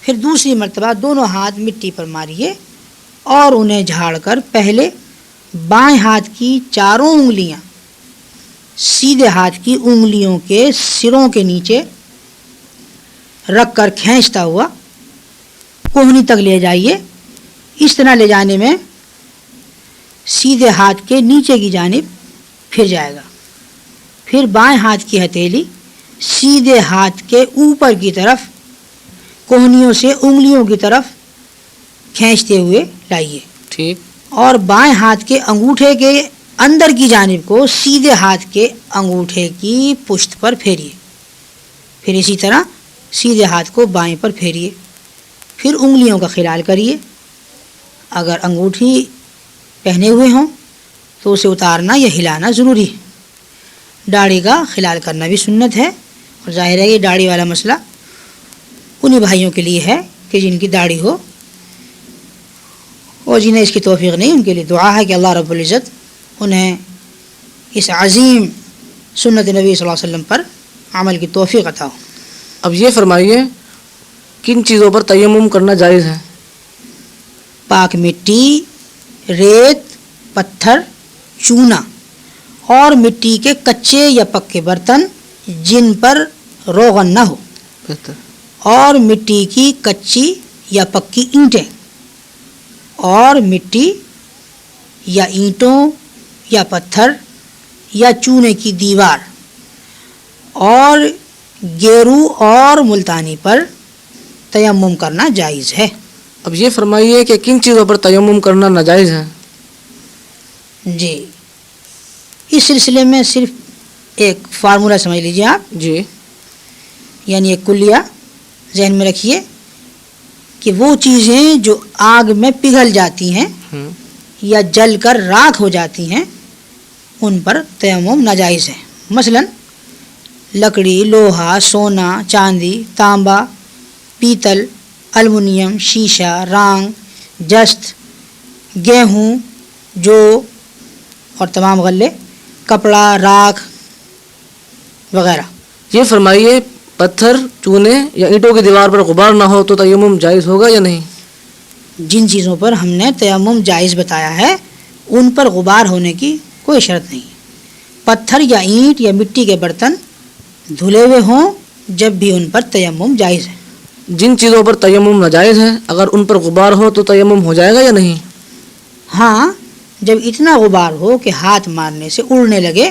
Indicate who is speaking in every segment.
Speaker 1: پھر دوسری مرتبہ دونوں ہاتھ مٹی پر ماریے اور انہیں جھاڑ کر پہلے بائیں ہاتھ کی چاروں انگلیاں سیدھے ہاتھ کی انگلیوں کے سروں کے نیچے رکھ کر کھینچتا ہوا کوہنی تک لے جائیے. اس طرح لے جانے میں سیدھے ہاتھ کے نیچے کی جانب پھر جائے گا. پھر بائیں ہاتھ کی ہتھیلی سیدھے ہاتھ کے اوپر کی طرف کوہنیوں سے انگلیوں کی طرف کھینچتے ہوئے لائیے.
Speaker 2: ٹھیک.
Speaker 1: اور بائیں ہاتھ کے انگوٹھے کے اندر کی جانب کو سیدھے ہاتھ کے انگوٹھے کی پشت پر پھیریے. پھر اسی طرح سیدھے ہاتھ کو بائیں پر پھیریے. پھر انگلیوں کا خلال کریے. اگر انگوٹھی پہنے ہوئے ہوں تو اسے اتارنا یا ہلانا ضروری ہے. داڑھی کا خلال کرنا بھی سنت ہے. اور ظاہر ہے یہ داڑھی والا مسئلہ انہی بھائیوں کے لیے ہے کہ جن کی داڑھی ہو اور جنہیں اس کی توفیق نہیں. ان کے لیے دعا ہے کہ اللہ رب العزت انہیں اس عظیم سنت نبی صلی اللہ علیہ وسلم پر عمل کی توفیق عطا ہو.
Speaker 2: اب یہ فرمائیے کن چیزوں پر تیمم کرنا جائز ہے؟
Speaker 1: پاک مٹی، ریت، پتھر، چونا اور مٹی کے کچے یا پکے برتن جن پر روغن نہ ہو.
Speaker 2: بہتر.
Speaker 1: اور مٹی کی کچی یا پکی اینٹیں اور مٹی یا اینٹوں یا پتھر یا چونے کی دیوار اور گیرو اور ملتانی پر تیمم کرنا جائز ہے.
Speaker 2: اب یہ فرمائیے کہ کن چیزوں پر تیمم کرنا ناجائز ہے؟
Speaker 1: جی اس سلسلے میں صرف ایک فارمولہ سمجھ لیجیے آپ.
Speaker 2: جی.
Speaker 1: یعنی ایک کلیہ ذہن میں رکھیے کہ وہ چیزیں جو آگ میں پگھل جاتی ہیں یا جل کر راکھ ہو جاتی ہیں ان پر تیمم ناجائز ہے. مثلا لکڑی، لوہا، سونا، چاندی، تانبا، پیتل، المونیم، شیشہ، رانگ، جست، گیہوں، جو اور تمام غلے، کپڑا، راکھ وغیرہ.
Speaker 2: یہ فرمائیے پتھر، چونے یا اینٹوں کی دیوار پر غبار نہ ہو تو تیمم جائز ہوگا یا نہیں؟
Speaker 1: جن چیزوں پر ہم نے تیمم جائز بتایا ہے ان پر غبار ہونے کی کوئی شرط نہیں. پتھر یا اینٹ یا مٹی کے برتن دھلے ہوئے ہوں جب بھی ان پر تیمم جائز ہے.
Speaker 2: جن چیزوں پر تیمم ناجائز ہے اگر ان پر غبار ہو تو تیمم ہو جائے گا یا نہیں؟
Speaker 1: ہاں جب اتنا غبار ہو کہ ہاتھ مارنے سے اڑنے لگے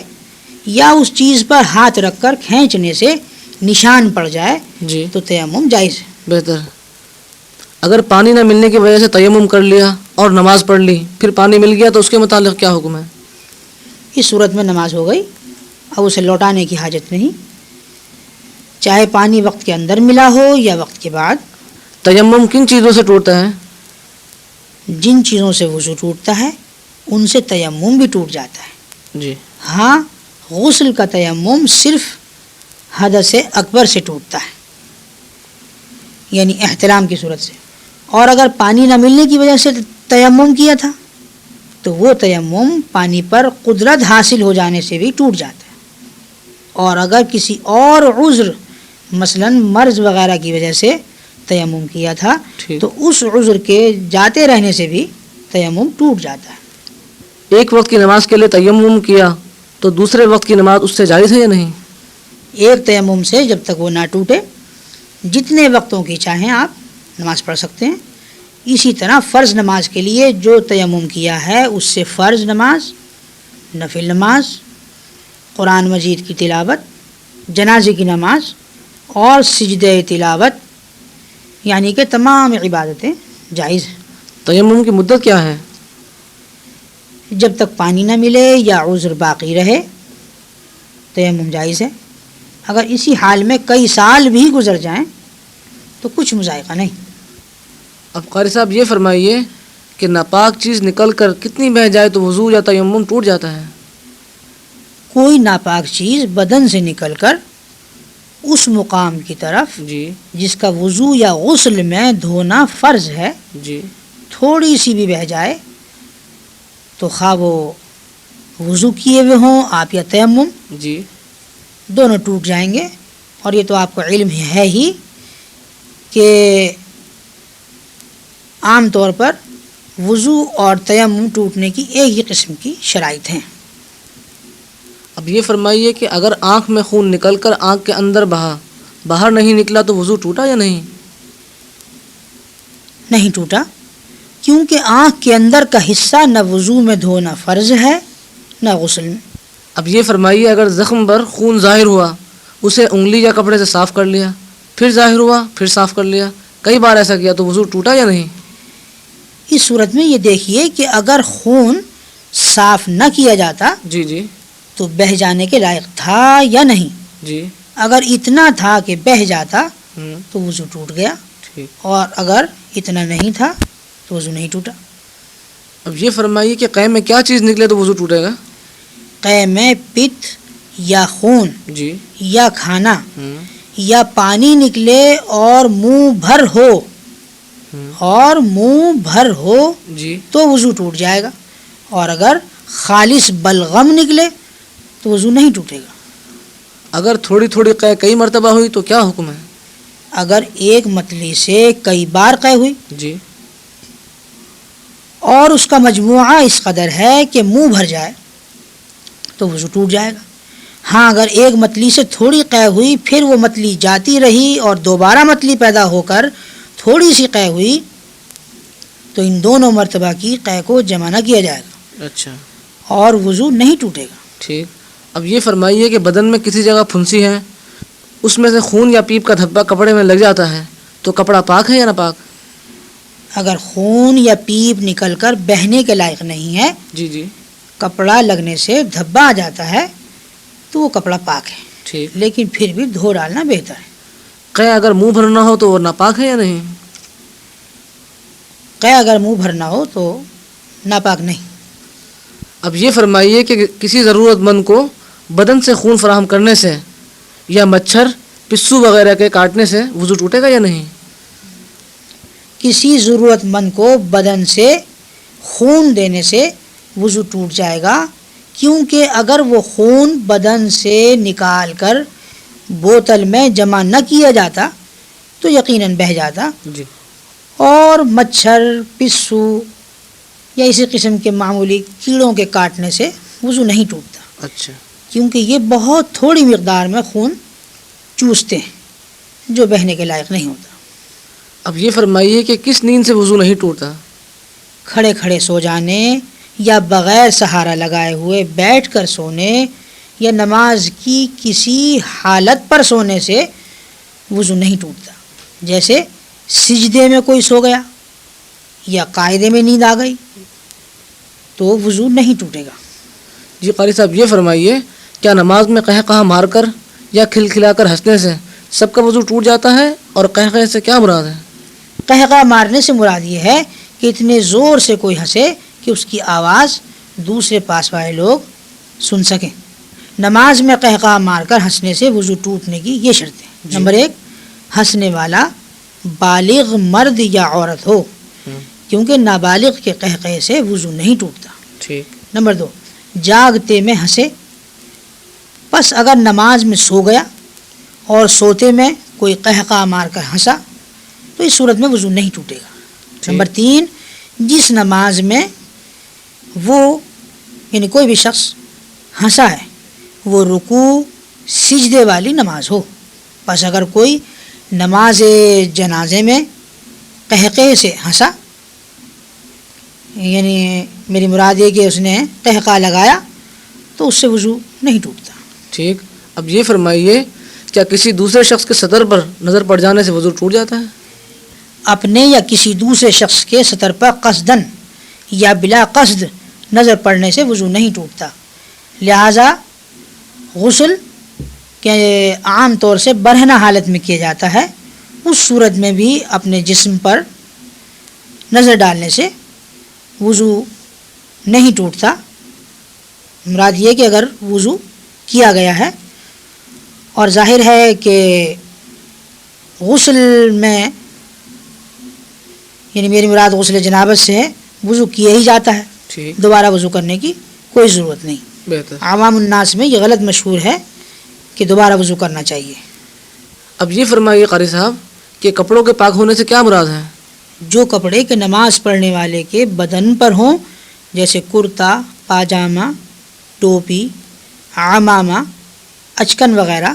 Speaker 1: یا اس چیز پر ہاتھ رکھ کر کھینچنے سے نشان پڑ جائے
Speaker 2: جی
Speaker 1: تو تیمم جائز ہے.
Speaker 2: بہتر. اگر پانی نہ ملنے کی وجہ سے تیمم کر لیا اور نماز پڑھ لی پھر پانی مل گیا تو اس کے متعلق کیا حکم ہے؟
Speaker 1: اس صورت میں نماز ہو گئی، اب اسے لوٹانے کی حاجت نہیں، چاہے پانی وقت کے اندر ملا ہو یا وقت کے بعد.
Speaker 2: تیمم کن چیزوں سے ٹوٹتا ہے؟
Speaker 1: جن چیزوں سے وضو ٹوٹتا ہے ان سے تیمم بھی ٹوٹ جاتا ہے.
Speaker 2: جی.
Speaker 1: ہاں غسل کا تیمم صرف حدث اکبر سے ٹوٹتا ہے یعنی احتلام کی صورت سے. اور اگر پانی نہ ملنے کی وجہ سے تیمم کیا تھا تو وہ تیمم پانی پر قدرت حاصل ہو جانے سے بھی ٹوٹ جاتا ہے. اور اگر کسی اور عذر مثلا مرض وغیرہ کی وجہ سے تیمم کیا تھا تو اس عذر کے جاتے رہنے سے بھی تیمم ٹوٹ جاتا ہے.
Speaker 2: ایک وقت کی نماز کے لیے تیمم کیا تو دوسرے وقت کی نماز اس سے جائز ہے یا نہیں؟
Speaker 1: ایک تیمم سے جب تک وہ نہ ٹوٹے جتنے وقتوں کی چاہیں آپ نماز پڑھ سکتے ہیں. اسی طرح فرض نماز کے لیے جو تیمم کیا ہے اس سے فرض نماز، نفل نماز، قرآن مجید کی تلاوت، جنازے کی نماز اور سجدہ تلاوت یعنی کہ تمام عبادتیں جائز ہیں.
Speaker 2: تیمم کی مدت کیا ہے؟
Speaker 1: جب تک پانی نہ ملے یا عذر باقی رہے تیمم جائز ہے. اگر اسی حال میں کئی سال بھی گزر جائیں تو کچھ مذائقہ نہیں.
Speaker 2: اب قاری صاحب یہ فرمائیے کہ ناپاک چیز نکل کر کتنی بہہ جائے تو وضو یا تیمم ٹوٹ جاتا ہے؟
Speaker 1: کوئی ناپاک چیز بدن سے نکل کر اس مقام کی طرف
Speaker 2: جی
Speaker 1: جس کا وضو یا غسل میں دھونا فرض ہے
Speaker 2: جی
Speaker 1: تھوڑی سی بھی بہہ جائے تو خواہ وہ وضو کیے ہوئے ہوں آپ یا تیمم
Speaker 2: جی
Speaker 1: دونوں ٹوٹ جائیں گے. اور یہ تو آپ کو علم ہے ہی کہ عام طور پر وضو اور تیمم ٹوٹنے کی ایک ہی قسم کی شرائط ہیں۔
Speaker 2: اب یہ فرمائیے کہ اگر آنکھ میں خون نکل کر آنکھ کے اندر بہا، باہر نہیں نکلا تو وضو ٹوٹا یا نہیں؟
Speaker 1: نہیں ٹوٹا، کیونکہ آنکھ کے اندر کا حصہ نہ وضو میں دھونا فرض ہے نہ غسل میں۔
Speaker 2: اب یہ فرمائیے اگر زخم پر خون ظاہر ہوا، اسے انگلی یا کپڑے سے صاف کر لیا، پھر ظاہر ہوا پھر صاف کر لیا، کئی بار ایسا کیا تو وضو ٹوٹا یا نہیں؟
Speaker 1: اس صورت میں یہ دیکھیے کہ اگر خون صاف نہ کیا جاتا
Speaker 2: جی جی
Speaker 1: تو بہہ جانے کے لائق تھا یا نہیں۔
Speaker 2: جی
Speaker 1: اگر اتنا تھا کہ بہہ جاتا تو وضو ٹوٹ گیا،
Speaker 2: ٹھیک۔
Speaker 1: اور اگر اتنا نہیں تھا تو وضو نہیں ٹوٹا۔
Speaker 2: اب یہ فرمائیے کہ قے میں کیا چیز نکلے تو وضو ٹوٹے گا؟
Speaker 1: قے میں پت یا خون
Speaker 2: جی
Speaker 1: یا کھانا یا پانی نکلے اور منہ بھر ہو
Speaker 2: جی
Speaker 1: تو وضو ٹوٹ جائے گا، اور اگر خالص بلغم نکلے تو وضو نہیں ٹوٹے گا۔
Speaker 2: اگر تھوڑی تھوڑی قے کئی مرتبہ ہوئی تو کیا حکم ہے؟
Speaker 1: اگر ایک متلی سے کئی بار قے ہوئی
Speaker 2: جی
Speaker 1: اور اس کا مجموعہ اس قدر ہے کہ منہ بھر جائے تو وضو ٹوٹ جائے گا۔ ہاں اگر ایک متلی سے تھوڑی قے ہوئی پھر وہ متلی جاتی رہی اور دوبارہ متلی پیدا ہو کر تھوڑی سی قے ہوئی تو ان دونوں مرتبہ کی قے کو جمع نہ کیا جائے گا
Speaker 2: اچھا
Speaker 1: اور وضو نہیں ٹوٹے گا۔
Speaker 2: ٹھیک۔ اب یہ فرمائیے کہ بدن میں کسی جگہ پھنسی ہے، اس میں سے خون یا پیپ کا دھبا کپڑے میں لگ جاتا ہے تو کپڑا پاک ہے یا نہ پاک؟
Speaker 1: اگر خون یا پیپ نکل کر بہنے کے لائق نہیں ہے،
Speaker 2: جی جی
Speaker 1: کپڑا لگنے سے دھبا آ جاتا ہے تو وہ کپڑا پاک ہے،
Speaker 2: ٹھیک۔
Speaker 1: لیکن پھر بھی دھو ڈالنا بہتر ہے۔
Speaker 2: قے اگر منہ بھرنا ہو تو وہ ناپاک ہے یا نہیں؟
Speaker 1: قے اگر منہ بھرنا ہو تو ناپاک نہیں۔
Speaker 2: اب یہ فرمائیے کہ کسی ضرورت مند کو بدن سے خون فراہم کرنے سے یا مچھر پسو وغیرہ کے کاٹنے سے وضو ٹوٹے گا یا نہیں؟
Speaker 1: کسی ضرورت مند کو بدن سے خون دینے سے وضو ٹوٹ جائے گا، کیونکہ اگر وہ خون بدن سے نکال کر بوتل میں جمع نہ کیا جاتا تو یقیناً بہہ جاتا،
Speaker 2: جی
Speaker 1: اور مچھر پسو یا اسی قسم کے معمولی کیڑوں کے کاٹنے سے وضو نہیں ٹوٹتا،
Speaker 2: اچھا
Speaker 1: کیونکہ یہ بہت تھوڑی مقدار میں خون چوستے ہیں جو بہنے کے لائق نہیں ہوتا۔
Speaker 2: اب یہ فرمائیے کہ کس نیند سے وضو نہیں ٹوٹتا؟
Speaker 1: کھڑے کھڑے سو جانے یا بغیر سہارا لگائے ہوئے بیٹھ کر سونے یا نماز کی کسی حالت پر سونے سے وضو نہیں ٹوٹتا، جیسے سجدے میں کوئی سو گیا یا قاعدے میں نیند آ گئی تو وضو نہیں ٹوٹے گا۔
Speaker 2: جی قاری صاحب یہ فرمائیے کیا نماز میں قہقہہ مار کر یا کھلکھلا کر ہنسنے سے سب کا وضو ٹوٹ جاتا ہے، اور قہقہے سے کیا مراد ہے؟
Speaker 1: قہقہ مارنے سے مراد یہ ہے کہ اتنے زور سے کوئی ہنسے کہ اس کی آواز دوسرے پاس والے لوگ سن سکیں۔ نماز میں قہقہ مار کر ہنسنے سے وضو ٹوٹنے کی یہ شرطیں ہیں۔ نمبر 1، ہنسنے والا بالغ مرد یا عورت ہو، کیونکہ نابالغ کے قہقہے سے وضو نہیں ٹوٹتا۔
Speaker 2: ٹھیک۔
Speaker 1: نمبر 2، جاگتے میں ہنسے، پس اگر نماز میں سو گیا اور سوتے میں کوئی قہقہ مار کر ہنسا تو اس صورت میں وضو نہیں ٹوٹے گا۔ نمبر 3، جس نماز میں وہ یعنی کوئی بھی شخص ہنسا ہے وہ رکوع سجدے والی نماز ہو، پس اگر کوئی نماز جنازے میں قہقہے سے ہنسا، یعنی میری مراد یہ کہ اس نے قہقہ لگایا، تو اس سے وضو نہیں ٹوٹتا۔
Speaker 2: ٹھیک۔ اب یہ فرمائیے کیا کسی دوسرے شخص کے سطر پر نظر پڑ جانے سے وضو ٹوٹ جاتا ہے؟
Speaker 1: اپنے یا کسی دوسرے شخص کے سطر پر قصدن یا بلا قصد نظر پڑنے سے وضو نہیں ٹوٹتا، لہذا غسل کے عام طور سے برہنہ حالت میں کیا جاتا ہے، اس صورت میں بھی اپنے جسم پر نظر ڈالنے سے وضو نہیں ٹوٹتا۔ مراد یہ کہ اگر وضو کیا گیا ہے اور ظاہر ہے کہ غسل میں یعنی میری مراد غسل جنابت سے ہے، وضو کیا ہی جاتا ہے،
Speaker 2: ٹھیک،
Speaker 1: دوبارہ وضو کرنے کی کوئی ضرورت نہیں۔
Speaker 2: بہتر۔
Speaker 1: عوام الناس میں یہ غلط مشہور ہے کہ دوبارہ وضو کرنا چاہیے۔
Speaker 2: اب یہ فرمائیے قاری صاحب کہ کپڑوں کے پاک ہونے سے کیا مراد ہے؟
Speaker 1: جو کپڑے کہ نماز پڑھنے والے کے بدن پر ہوں، جیسے کرتا، پاجامہ، ٹوپی، عمامہ، اچکن وغیرہ،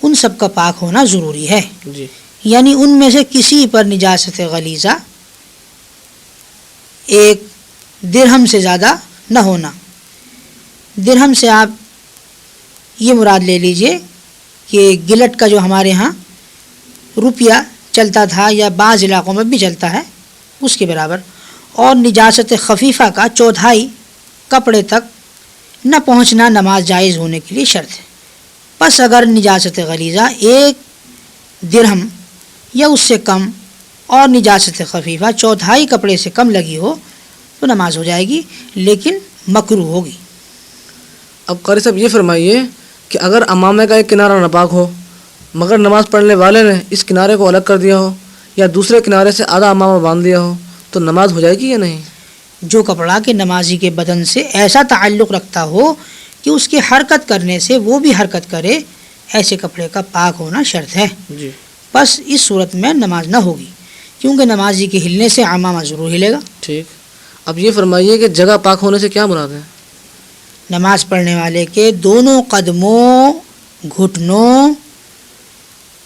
Speaker 1: ان سب کا پاک ہونا ضروری ہے.
Speaker 2: جی
Speaker 1: یعنی ان میں سے کسی پر نجاست غلیظہ ایک درہم سے زیادہ نہ ہونا. درہم سے آپ یہ مراد لے لیجئے کہ گلٹ کا جو ہمارے ہاں روپیہ چلتا تھا یا بعض علاقوں میں بھی چلتا ہے، اس کے برابر. اور نجاست خفیفہ کا چوتھائی کپڑے تک نہ پہنچنا نماز جائز ہونے کے لیے شرط ہے. پس اگر نجاست غلیظہ ایک درہم یا اس سے کم اور نجاست خفیفہ چوتھائی کپڑے سے کم لگی ہو تو نماز ہو جائے گی، لیکن مکروہ ہوگی.
Speaker 2: اب قاری صاحب یہ فرمائیے کہ اگر امامے کا ایک کنارہ ناپاک ہو مگر نماز پڑھنے والے نے اس کنارے کو الگ کر دیا ہو یا دوسرے کنارے سے آدھا امامہ باندھ دیا ہو تو نماز ہو جائے گی یا نہیں؟
Speaker 1: جو کپڑا کہ نمازی کے بدن سے ایسا تعلق رکھتا ہو کہ اس کی حرکت کرنے سے وہ بھی حرکت کرے، ایسے کپڑے کا پاک ہونا شرط ہے.
Speaker 2: جی
Speaker 1: بس اس صورت میں نماز نہ ہوگی، کیونکہ نمازی کے ہلنے سے عمامہ ضرور ہلے گا.
Speaker 2: ٹھیک. اب یہ فرمائیے کہ جگہ پاک ہونے سے کیا مراد ہے؟
Speaker 1: نماز پڑھنے والے کے دونوں قدموں، گھٹنوں،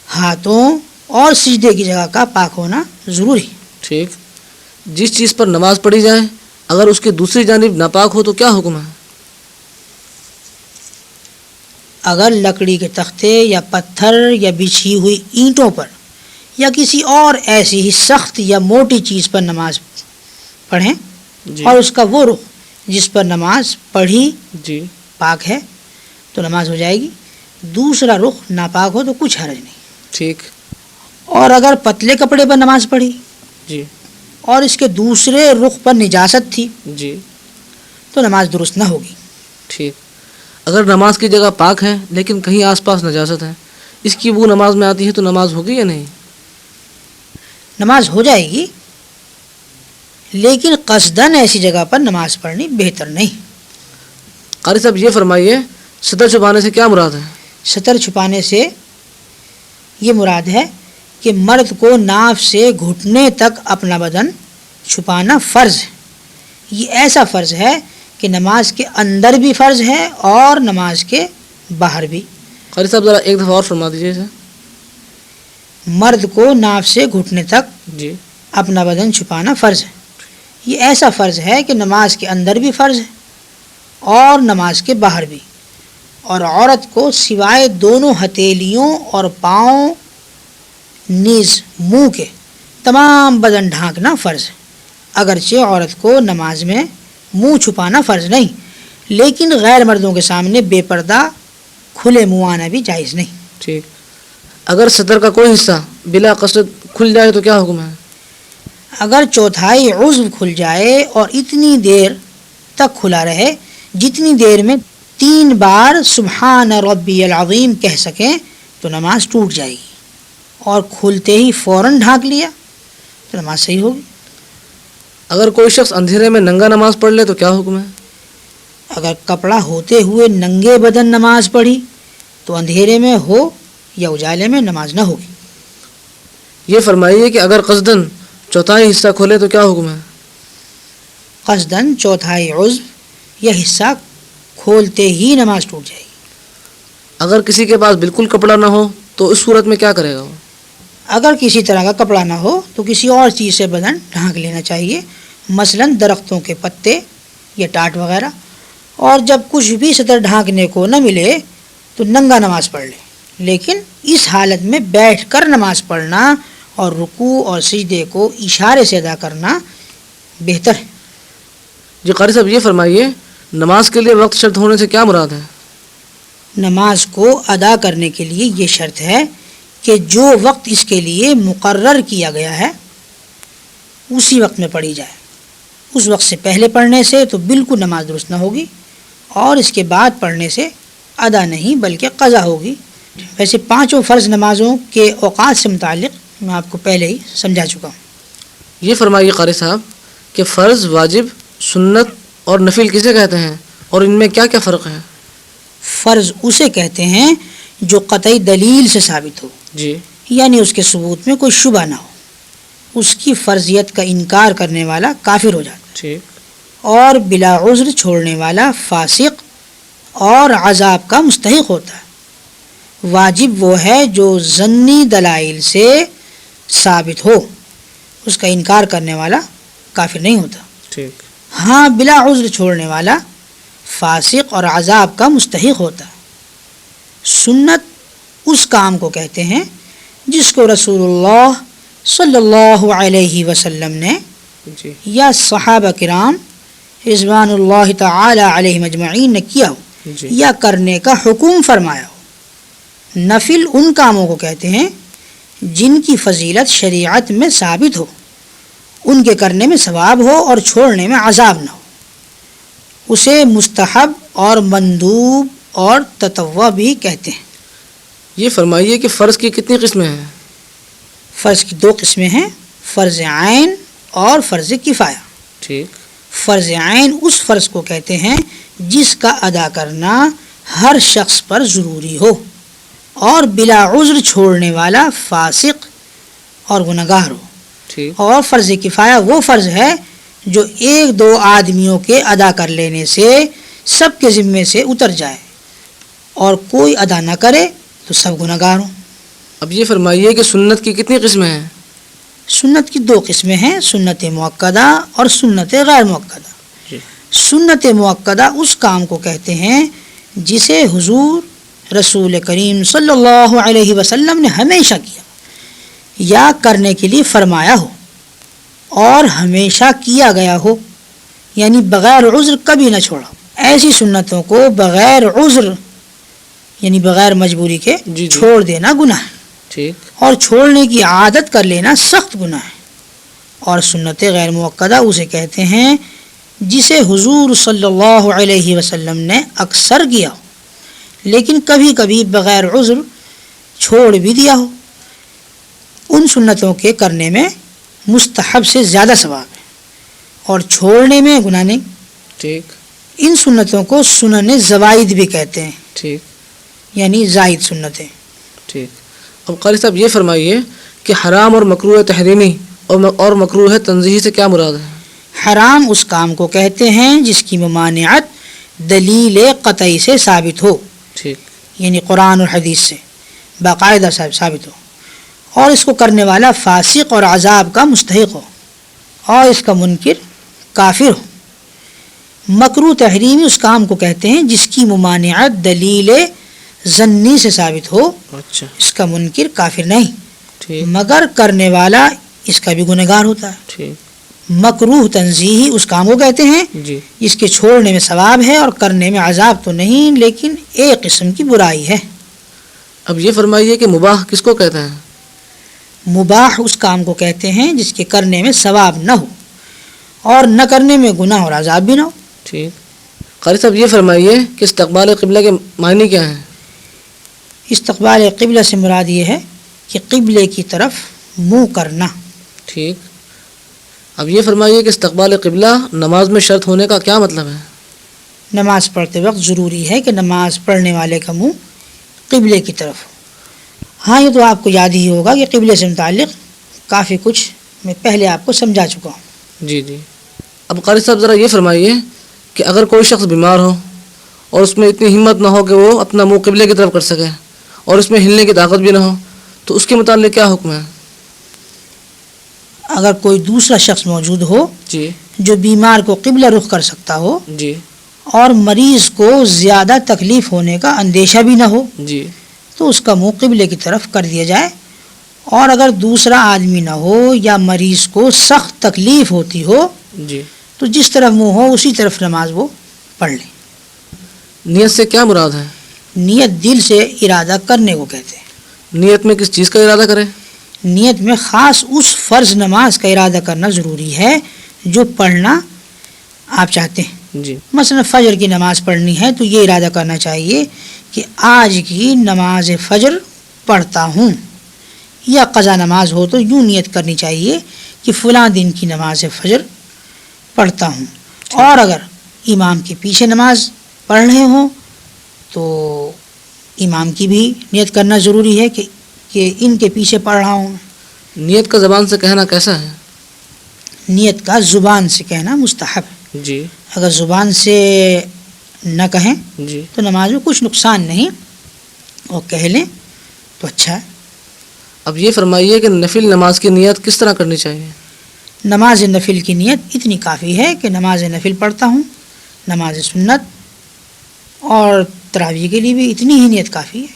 Speaker 1: ہاتھوں اور سجدے کی جگہ کا پاک ہونا ضروری.
Speaker 2: ٹھیک. جس چیز پر نماز پڑھی جائے اگر اس کی دوسری جانب ناپاک ہو تو کیا حکم ہے؟
Speaker 1: اگر لکڑی کے تختے یا پتھر یا بچھی ہوئی اینٹوں پر یا کسی اور ایسی ہی سخت یا موٹی چیز پر نماز پڑھیں
Speaker 2: جی
Speaker 1: اور اس کا وہ رخ جس پر نماز پڑھی
Speaker 2: جی
Speaker 1: پاک ہے تو نماز ہو جائے گی. دوسرا رخ ناپاک ہو تو کچھ حرج نہیں.
Speaker 2: ٹھیک.
Speaker 1: اور اگر پتلے کپڑے پر نماز پڑھی
Speaker 2: جی
Speaker 1: اور اس کے دوسرے رخ پر نجاست تھی
Speaker 2: جی
Speaker 1: تو نماز درست نہ ہوگی.
Speaker 2: ٹھیک. اگر نماز کی جگہ پاک ہے لیکن کہیں آس پاس نجاست ہے، اس کی بو نماز میں آتی ہے تو نماز ہوگی یا نہیں؟
Speaker 1: نماز ہو جائے گی، لیکن قصداً ایسی جگہ پر نماز پڑھنی بہتر نہیں.
Speaker 2: قاری صاحب یہ فرمائیے سطر چھپانے سے کیا مراد ہے؟
Speaker 1: سطر چھپانے سے یہ مراد ہے کہ مرد کو ناف سے گھٹنے تک اپنا بدن چھپانا فرض ہے. یہ ایسا فرض ہے کہ نماز کے اندر بھی فرض ہے اور نماز کے باہر بھی.
Speaker 2: قاری صاحب ذرا ایک دفعہ اور فرما دیجیے اسے.
Speaker 1: مرد کو ناف سے گھٹنے تک
Speaker 2: جی
Speaker 1: اپنا بدن چھپانا فرض ہے. یہ ایسا فرض ہے کہ نماز کے اندر بھی فرض ہے اور نماز کے باہر بھی. اور عورت کو سوائے دونوں ہتھیلیوں اور پاؤں نیز منہ کے تمام بدن ڈھانکنا فرض ہے. اگرچہ عورت کو نماز میں منہ چھپانا فرض نہیں، لیکن غیر مردوں کے سامنے بے پردہ کھلے منہ آنا بھی جائز نہیں.
Speaker 2: ٹھیک. اگر سطر کا کوئی حصہ بلا قصد کھل جائے تو کیا حکم ہے؟
Speaker 1: اگر چوتھائی عضو کھل جائے اور اتنی دیر تک کھلا رہے جتنی دیر میں 3 بار سبحان ربی العظیم کہہ سکیں تو نماز ٹوٹ جائے گی، اور کھلتے ہی فوراً ڈھانک لیا تو نماز صحیح ہوگی.
Speaker 2: اگر کوئی شخص اندھیرے میں ننگا نماز پڑھ لے تو کیا حکم ہے؟
Speaker 1: اگر کپڑا ہوتے ہوئے ننگے بدن نماز پڑھی تو اندھیرے میں ہو یا اجالے میں نماز نہ ہوگی.
Speaker 2: یہ فرمائیے کہ اگر قصدن چوتھائی حصہ کھولے تو کیا حکم ہے؟
Speaker 1: قصداً چوتھائی عضو یا حصہ کھولتے ہی نماز ٹوٹ جائے گی.
Speaker 2: اگر کسی کے پاس بالکل کپڑا نہ ہو تو اس صورت میں کیا کرے گا وہ؟
Speaker 1: اگر کسی طرح کا کپڑا نہ ہو تو کسی اور چیز سے بدن ڈھانک لینا چاہیے، مثلاً درختوں کے پتے یا ٹاٹ وغیرہ. اور جب کچھ بھی سطر ڈھانکنے کو نہ ملے تو ننگا نماز پڑھ لے، لیکن اس حالت میں بیٹھ کر نماز پڑھنا اور رکوع اور سجدے کو اشارے سے ادا کرنا بہتر ہے.
Speaker 2: جی قاری صاحب یہ فرمائیے نماز کے لیے وقت شرط ہونے سے کیا مراد ہے؟
Speaker 1: نماز کو ادا کرنے کے لیے یہ شرط ہے کہ جو وقت اس کے لیے مقرر کیا گیا ہے اسی وقت میں پڑھی جائے. اس وقت سے پہلے پڑھنے سے تو بالکل نماز درست نہ ہوگی، اور اس کے بعد پڑھنے سے ادا نہیں بلکہ قضا ہوگی. ویسے 5 فرض نمازوں کے اوقات سے متعلق میں آپ کو پہلے ہی سمجھا چکا ہوں.
Speaker 2: یہ فرمائیے قاری صاحب کہ فرض، واجب، سنت اور نفل کسے کہتے ہیں اور ان میں کیا کیا فرق ہے؟
Speaker 1: فرض اسے کہتے ہیں جو قطعی دلیل سے ثابت ہو،
Speaker 2: جی
Speaker 1: یعنی اس کے ثبوت میں کوئی شبہ نہ ہو. اس کی فرضیت کا انکار کرنے والا کافر ہو جاتا
Speaker 2: ٹھیک
Speaker 1: ہے، اور بلا عذر چھوڑنے والا فاسق اور عذاب کا مستحق ہوتا ہے۔ واجب وہ ہے جو ظنی دلائل سے ثابت ہو، اس کا انکار کرنے والا کافر نہیں ہوتا۔
Speaker 2: ٹھیک
Speaker 1: ہاں بلا عذر چھوڑنے والا فاسق اور عذاب کا مستحق ہوتا ہے۔ سنت اس کام کو کہتے ہیں جس کو رسول اللہ صلی اللہ علیہ وسلم نے
Speaker 2: جی
Speaker 1: یا صحابہ کرام رضوان اللہ تعالی علیہ مجمعین نے کیا ہو
Speaker 2: جی
Speaker 1: یا کرنے کا حکم فرمایا ہو۔ نفل ان کاموں کو کہتے ہیں جن کی فضیلت شریعت میں ثابت ہو، ان کے کرنے میں ثواب ہو اور چھوڑنے میں عذاب نہ ہو، اسے مستحب اور مندوب اور تطوع بھی کہتے ہیں۔
Speaker 2: یہ فرمائیے کہ فرض کی کتنی قسمیں ہیں؟
Speaker 1: فرض کی دو قسمیں ہیں، فرض عین اور فرض کفایہ۔
Speaker 2: ٹھیک
Speaker 1: فرض عین اس فرض کو کہتے ہیں جس کا ادا کرنا ہر شخص پر ضروری ہو اور بلا عذر چھوڑنے والا فاسق اور گنہگار ہو،
Speaker 2: ٹھیک
Speaker 1: اور فرض کفایہ وہ فرض ہے جو ایک دو آدمیوں کے ادا کر لینے سے سب کے ذمے سے اتر جائے، اور کوئی ادا نہ کرے تو سب گنہگار ہوں۔
Speaker 2: اب یہ فرمائیے کہ سنت کی کتنی قسمیں ہیں؟
Speaker 1: سنت کی دو قسمیں ہیں، سنت موقدہ اور سنت غیر موقدہ۔
Speaker 2: جی
Speaker 1: سنت موقدہ اس کام کو کہتے ہیں جسے حضور رسول کریم صلی اللہ علیہ وسلم نے ہمیشہ کیا یا کرنے کے لیے فرمایا ہو اور ہمیشہ کیا گیا ہو، یعنی بغیر عذر کبھی نہ چھوڑا۔ ایسی سنتوں کو بغیر عذر یعنی بغیر مجبوری کے
Speaker 2: جی جی
Speaker 1: چھوڑ دینا گناہ ہے،
Speaker 2: ٹھیک
Speaker 1: اور چھوڑنے کی عادت کر لینا سخت گناہ ہے۔ اور سنت غیر موقدہ اسے کہتے ہیں جسے حضور صلی اللہ علیہ وسلم نے اکثر کیا ہو لیکن کبھی کبھی بغیر عذر چھوڑ بھی دیا ہو۔ ان سنتوں کے کرنے میں مستحب سے زیادہ ثواب ہے اور چھوڑنے میں گناہ نہیں۔
Speaker 2: ٹھیک
Speaker 1: ان سنتوں کو سنن زوائد بھی کہتے ہیں،
Speaker 2: ٹھیک
Speaker 1: یعنی زائد سنتیں۔
Speaker 2: ٹھیک اب قاری صاحب یہ فرمائیے کہ حرام اور مکروہ تحریمی اور مکروہ تنزیہی سے کیا مراد ہے؟
Speaker 1: حرام اس کام کو کہتے ہیں جس کی ممانعت دلیل قطعی سے ثابت ہو،
Speaker 2: ٹھیک
Speaker 1: یعنی قرآن اور حدیث سے باقاعدہ ثابت ہو، اور اس کو کرنے والا فاسق اور عذاب کا مستحق ہو اور اس کا منکر کافر ہو۔ مکروہ تحریمی اس کام کو کہتے ہیں جس کی ممانعت دلیل ظنی سے ثابت ہو،
Speaker 2: اچھا
Speaker 1: اس کا منکر کافر نہیں
Speaker 2: ٹھیک
Speaker 1: مگر کرنے والا اس کا بھی گنہگار ہوتا ہے۔
Speaker 2: ٹھیک
Speaker 1: مکروہ تنزیہی اس کام کو کہتے ہیں
Speaker 2: جی
Speaker 1: جس کے چھوڑنے میں ثواب ہے اور کرنے میں عذاب تو نہیں لیکن ایک قسم کی برائی ہے۔
Speaker 2: اب یہ فرمائیے کہ مباح کس کو کہتے ہیں؟
Speaker 1: مباح اس کام کو کہتے ہیں جس کے کرنے میں ثواب نہ ہو اور نہ کرنے میں گناہ اور عذاب بھی نہ ہو۔
Speaker 2: ٹھیک قاری صاحب یہ فرمائیے کہ استقبال قبلہ کے معنی کیا ہیں؟
Speaker 1: استقبال قبلہ سے مراد یہ ہے کہ قبلے کی طرف منہ کرنا۔
Speaker 2: ٹھیک اب یہ فرمائیے کہ استقبال قبلہ نماز میں شرط ہونے کا کیا مطلب ہے؟
Speaker 1: نماز پڑھتے وقت ضروری ہے کہ نماز پڑھنے والے کا منہ قبلے کی طرف ہو۔ ہاں یہ تو آپ کو یاد ہی ہوگا کہ قبلے سے متعلق کافی کچھ میں پہلے آپ کو سمجھا چکا ہوں۔
Speaker 2: جی جی اب قاری صاحب ذرا یہ فرمائیے کہ اگر کوئی شخص بیمار ہو اور اس میں اتنی ہمت نہ ہو کہ وہ اپنا منہ قبلے کی طرف کر سکے اور اس میں ہلنے کی طاقت بھی نہ ہو تو اس کے متعلق کیا حکم ہے؟
Speaker 1: اگر کوئی دوسرا شخص موجود ہو
Speaker 2: جی
Speaker 1: جو بیمار کو قبلہ رخ کر سکتا ہو
Speaker 2: جی
Speaker 1: اور مریض کو زیادہ تکلیف ہونے کا اندیشہ بھی نہ ہو
Speaker 2: جی
Speaker 1: تو اس کا منہ قبلے کی طرف کر دیا جائے، اور اگر دوسرا آدمی نہ ہو یا مریض کو سخت تکلیف ہوتی ہو
Speaker 2: جی
Speaker 1: تو جس طرف منہ ہو اسی طرف نماز وہ پڑھ لے۔
Speaker 2: نیت سے کیا مراد ہے؟
Speaker 1: نیت دل سے ارادہ کرنے کو کہتے ہیں۔
Speaker 2: نیت میں کس چیز کا ارادہ کرے؟
Speaker 1: نیت میں خاص اس فرض نماز کا ارادہ کرنا ضروری ہے جو پڑھنا آپ چاہتے ہیں۔
Speaker 2: جی
Speaker 1: مثلا فجر کی نماز پڑھنی ہے تو یہ ارادہ کرنا چاہیے کہ آج کی نماز فجر پڑھتا ہوں، یا قضا نماز ہو تو یوں نیت کرنی چاہیے کہ فلاں دن کی نماز فجر پڑھتا ہوں۔ اور اگر امام کے پیچھے نماز پڑھ رہے ہوں تو امام کی بھی نیت کرنا ضروری ہے کہ ان کے پیچھے پڑھ رہا ہوں۔
Speaker 2: نیت کا زبان سے کہنا کیسا ہے؟
Speaker 1: نیت کا زبان سے کہنا مستحب ہے.
Speaker 2: جی
Speaker 1: اگر زبان سے نہ کہیں
Speaker 2: جی.
Speaker 1: تو نماز میں کچھ نقصان نہیں، اور کہہ لیں تو اچھا ہے.
Speaker 2: اب یہ فرمائیے کہ نفل نماز کی نیت کس طرح کرنی چاہیے؟
Speaker 1: نماز نفل کی نیت اتنی کافی ہے کہ نماز نفل پڑھتا ہوں، نماز سنت اور تراویح کے لیے بھی اتنی ہی نیت کافی ہے.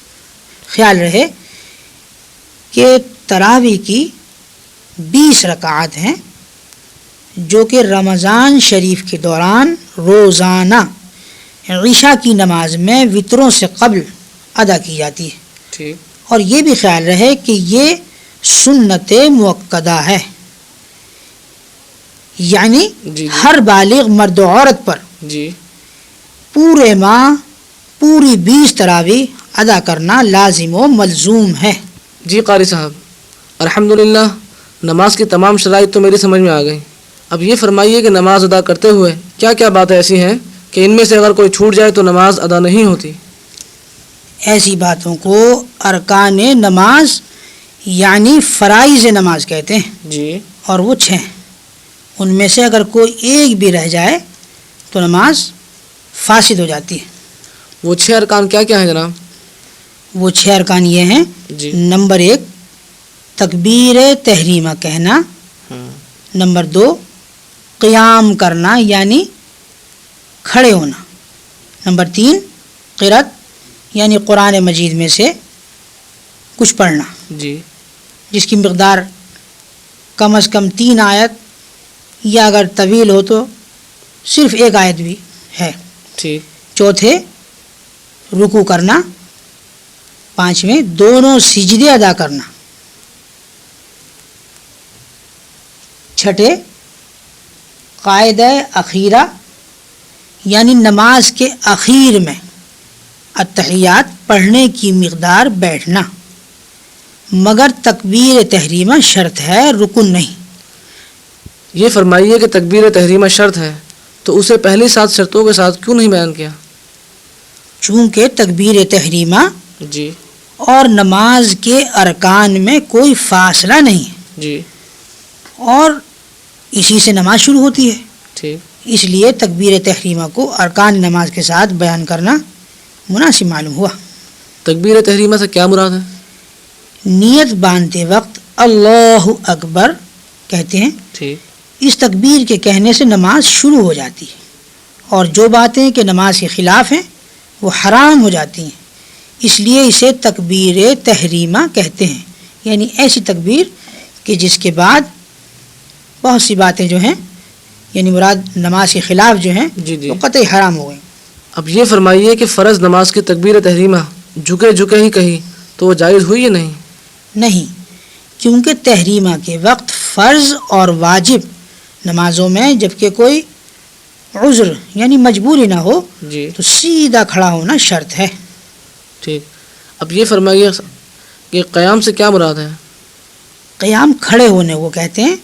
Speaker 1: خیال رہے کہ تراویح کی 20 رکعات ہیں جو کہ رمضان شریف کے دوران روزانہ عشاء کی نماز میں وطروں سے قبل ادا کی جاتی ہے.
Speaker 2: ٹھیک.
Speaker 1: اور یہ بھی خیال رہے کہ یہ سنت مؤکدہ ہے، یعنی
Speaker 2: جی
Speaker 1: ہر بالغ مرد و عورت پر
Speaker 2: جی.
Speaker 1: پورے ماہ پوری 20 تراویح ادا کرنا لازم و ملزوم ہے.
Speaker 2: جی قاری صاحب، الحمدللہ نماز کی تمام شرائط تو میری سمجھ میں آ گئی. اب یہ فرمائیے کہ نماز ادا کرتے ہوئے کیا کیا باتیں ایسی ہیں کہ ان میں سے اگر کوئی چھوٹ جائے تو نماز ادا نہیں ہوتی؟
Speaker 1: ایسی باتوں کو ارکان نماز یعنی فرائض نماز کہتے ہیں،
Speaker 2: جی.
Speaker 1: اور وہ 6 ہیں. ان میں سے اگر کوئی ایک بھی رہ جائے تو نماز فاسد ہو جاتی ہے.
Speaker 2: وہ 6 ارکان کیا کیا ہیں جناب؟
Speaker 1: وہ 6 ارکان یہ ہیں.
Speaker 2: جی.
Speaker 1: نمبر 1 تکبیر تحریمہ کہنا. نمبر 2 قیام کرنا یعنی کھڑے ہونا. نمبر 3 قرأت یعنی قرآن مجید میں سے کچھ پڑھنا،
Speaker 2: جی.
Speaker 1: جس کی مقدار کم از کم 3 آیت یا اگر طویل ہو تو صرف 1 آیت بھی ہے.
Speaker 2: ٹھیک.
Speaker 1: چوتھے رکوع کرنا. 5ویں دونوں سجدے ادا کرنا. 6 قاعدہ اخیرہ یعنی نماز کے اخیر میں التحیات پڑھنے کی مقدار بیٹھنا، مگر تکبیر تحریمہ شرط ہے، رکن نہیں.
Speaker 2: یہ فرمائیے کہ تکبیر تحریمہ شرط ہے تو اسے پہلی 7 شرطوں کے ساتھ کیوں نہیں بیان کیا؟
Speaker 1: چونکہ تکبیر تحریمہ
Speaker 2: جی.
Speaker 1: اور نماز کے ارکان میں کوئی فاصلہ نہیں ہے،
Speaker 2: جی.
Speaker 1: اور اسی سے نماز شروع ہوتی ہے.
Speaker 2: ٹھیک.
Speaker 1: اس لیے تکبیر تحریمہ کو ارکان نماز کے ساتھ بیان کرنا مناسب معلوم ہوا.
Speaker 2: تکبیر تحریمہ سے کیا مراد ہے؟
Speaker 1: نیت باندھتے وقت اللہ اکبر کہتے ہیں.
Speaker 2: ٹھیک.
Speaker 1: اس تکبیر کے کہنے سے نماز شروع ہو جاتی ہے، اور جو باتیں کہ نماز کے خلاف ہیں وہ حرام ہو جاتی ہیں. اس لیے اسے تکبیر تحریمہ کہتے ہیں، یعنی ایسی تکبیر کہ جس کے بعد بہت سی باتیں جو ہیں یعنی مراد نماز کے خلاف جو ہیں
Speaker 2: جی جی.
Speaker 1: وہ قطعی حرام ہو گئیں.
Speaker 2: اب یہ فرمائیے کہ فرض نماز کی تکبیر تحریمہ جھکے جھکے ہی کہی تو وہ جائز ہوئی یا نہیں؟
Speaker 1: نہیں، کیونکہ تحریمہ کے وقت فرض اور واجب نمازوں میں جبکہ کوئی عذر یعنی مجبوری نہ ہو
Speaker 2: جی.
Speaker 1: تو سیدھا کھڑا ہونا شرط ہے.
Speaker 2: ٹھیک. اب یہ فرمائیے کہ قیام سے کیا مراد ہے؟
Speaker 1: قیام کھڑے ہونے کو کہتے ہیں،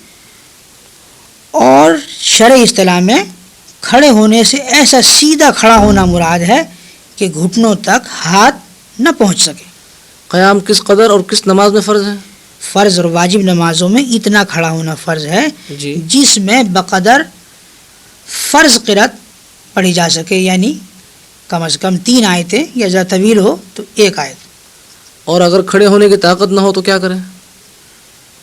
Speaker 1: اور شرعی اصطلاح میں کھڑے ہونے سے ایسا سیدھا کھڑا ہونا مراد ہے کہ گھٹنوں تک ہاتھ نہ پہنچ سکے.
Speaker 2: قیام کس قدر اور کس نماز میں فرض ہے؟
Speaker 1: فرض اور واجب نمازوں میں اتنا کھڑا ہونا فرض ہے
Speaker 2: جی.
Speaker 1: جس میں بقدر فرض قرأت پڑھی جا سکے، یعنی کم از کم 3 آیتیں یا زیادہ طویل ہو تو 1 آیت.
Speaker 2: اور اگر کھڑے ہونے کی طاقت نہ ہو تو کیا کریں؟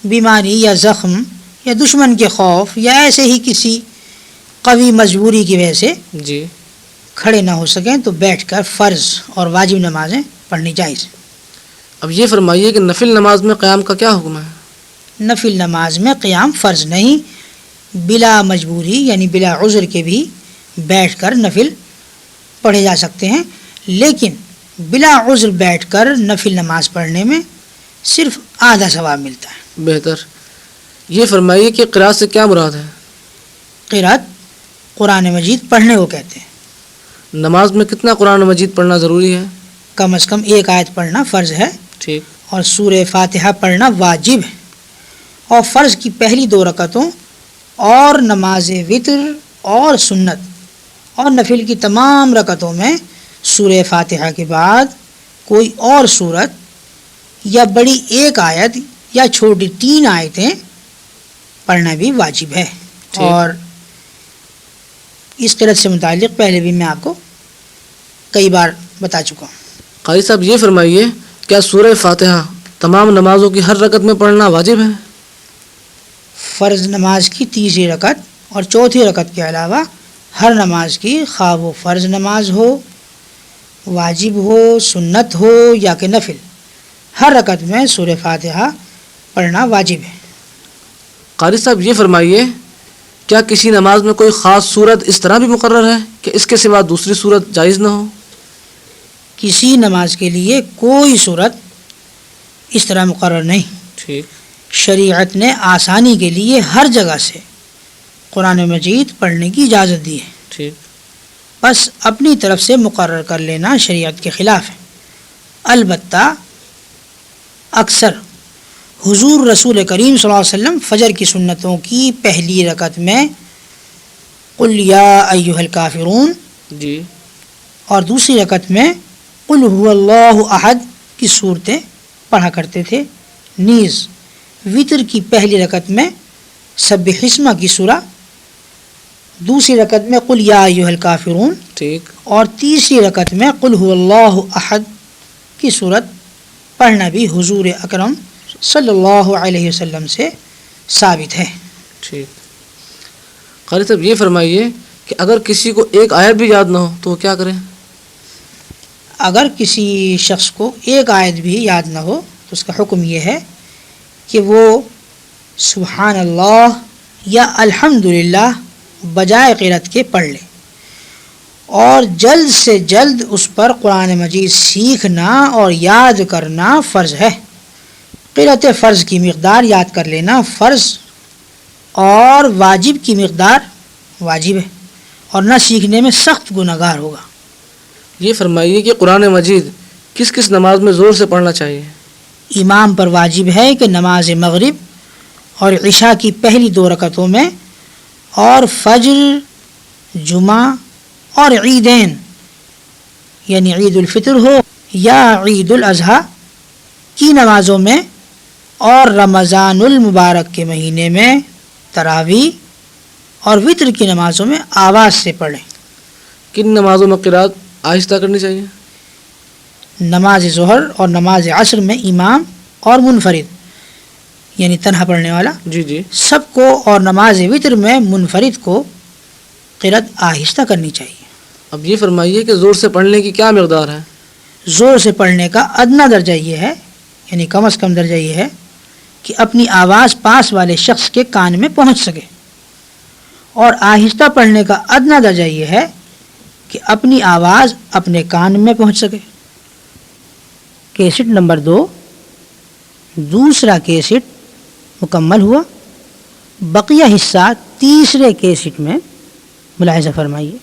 Speaker 1: بیماری یا زخم یا دشمن کے خوف یا ایسے ہی کسی قوی مجبوری کی وجہ سے
Speaker 2: جی.
Speaker 1: کھڑے نہ ہو سکیں تو بیٹھ کر فرض اور واجب نمازیں پڑھنی جائز.
Speaker 2: اب یہ فرمائیے کہ نفل نماز میں قیام کا کیا حکم ہے؟
Speaker 1: نفل نماز میں قیام فرض نہیں، بلا مجبوری یعنی بلا عذر کے بھی بیٹھ کر نفل پڑھے جا سکتے ہیں، لیکن بلا عذر بیٹھ کر نفل نماز پڑھنے میں صرف آدھا ثواب ملتا ہے.
Speaker 2: بہتر. یہ فرمائیے کہ قرأت سے کیا مراد ہے؟
Speaker 1: قرأت قرآن مجید پڑھنے کو کہتے ہیں.
Speaker 2: نماز میں کتنا قرآن مجید پڑھنا ضروری ہے؟
Speaker 1: کم از کم 1 آیت پڑھنا فرض ہے،
Speaker 2: ٹھیک.
Speaker 1: اور سورہ فاتحہ پڑھنا واجب ہے. اور فرض کی پہلی 2 رکعتوں اور نماز وتر اور سنت اور نفل کی تمام رکعتوں میں سورہ فاتحہ کے بعد کوئی اور سورت یا بڑی 1 آیت یا چھوٹی 3 آیتیں پڑھنا بھی واجب ہے. اور اس قرأت سے متعلق پہلے بھی میں آپ کو کئی بار بتا چکا ہوں.
Speaker 2: قاری صاحب یہ فرمائیے کیا سورہ فاتحہ تمام نمازوں کی ہر رکعت میں پڑھنا واجب ہے؟
Speaker 1: فرض نماز کی تیسری رکعت اور چوتھی رکعت کے علاوہ ہر نماز کی، خواہ وہ فرض نماز ہو، واجب ہو، سنت ہو یا کہ نفل، ہر رکعت میں سورہ فاتحہ پڑھنا واجب ہے.
Speaker 2: قاری صاحب یہ فرمائیے کیا کسی نماز میں کوئی خاص صورت اس طرح بھی مقرر ہے کہ اس کے سوا دوسری صورت جائز نہ ہو؟
Speaker 1: کسی نماز کے لیے کوئی صورت اس طرح مقرر نہیں.
Speaker 2: ٹھیک.
Speaker 1: شریعت نے آسانی کے لیے ہر جگہ سے قرآن مجید پڑھنے کی اجازت دی ہے.
Speaker 2: ٹھیک.
Speaker 1: بس اپنی طرف سے مقرر کر لینا شریعت کے خلاف ہے. البتہ اکثر حضور رسول کریم صلی اللہ علیہ وسلم فجر کی سنتوں کی پہلی رکعت میں قل یا ایھا الکافرون
Speaker 2: جی
Speaker 1: اور دوسری رکعت میں قل هو اللہ احد کی صورتیں پڑھا کرتے تھے. نیز وتر کی پہلی رکعت میں سبح اسمہ کی سورہ، دوسری رکعت میں قل یا ایھا الکافرون،
Speaker 2: ٹھیک.
Speaker 1: اور تیسری رکعت میں قل هو اللہ احد کی صورت پڑھنا بھی حضور اکرم صلی اللہ علیہ وسلم سے ثابت ہے.
Speaker 2: ٹھیک. قاری صاحب یہ فرمائیے کہ اگر کسی کو ایک آیت بھی یاد نہ ہو تو وہ کیا کرے؟
Speaker 1: اگر کسی شخص کو ایک آیت بھی یاد نہ ہو تو اس کا حکم یہ ہے کہ وہ سبحان اللہ یا الحمدللہ بجائے قرأت کے پڑھ لے، اور جلد سے جلد اس پر قرآن مجید سیکھنا اور یاد کرنا فرض ہے. قرأت فرض کی مقدار یاد کر لینا فرض اور واجب کی مقدار واجب ہے، اور نہ سیکھنے میں سخت گنہگار ہوگا.
Speaker 2: یہ فرمائیے کہ قرآن مجید کس کس نماز میں زور سے پڑھنا چاہیے؟
Speaker 1: امام پر واجب ہے کہ نماز مغرب اور عشاء کی پہلی 2 رکعتوں میں، اور فجر، جمعہ اور عیدین یعنی عید الفطر ہو یا عید الاضحیٰ کی نمازوں میں، اور رمضان المبارک کے مہینے میں تراویح اور وطر کی نمازوں میں آواز سے پڑھیں.
Speaker 2: کن نمازوں میں قرأت آہستہ کرنی چاہیے؟
Speaker 1: نماز ظہر اور نماز عصر میں امام اور منفرد یعنی تنہا پڑھنے والا
Speaker 2: جی
Speaker 1: سب کو، اور نماز وطر میں منفرد کو قرأت آہستہ کرنی چاہیے.
Speaker 2: اب یہ فرمائیے کہ زور سے پڑھنے کی کیا مقدار ہے؟
Speaker 1: زور سے پڑھنے کا ادنا درجہ یہ ہے، یعنی کم از کم درجہ یہ ہے کہ اپنی آواز پاس والے شخص کے کان میں پہنچ سکے، اور آہستہ پڑھنے کا ادنا درجہ یہ ہے کہ اپنی آواز اپنے کان میں پہنچ سکے. کیسٹ نمبر 2 دوسرا کیسٹ مکمل ہوا. بقیہ حصہ تیسرے کیسٹ میں ملاحظہ فرمائیے.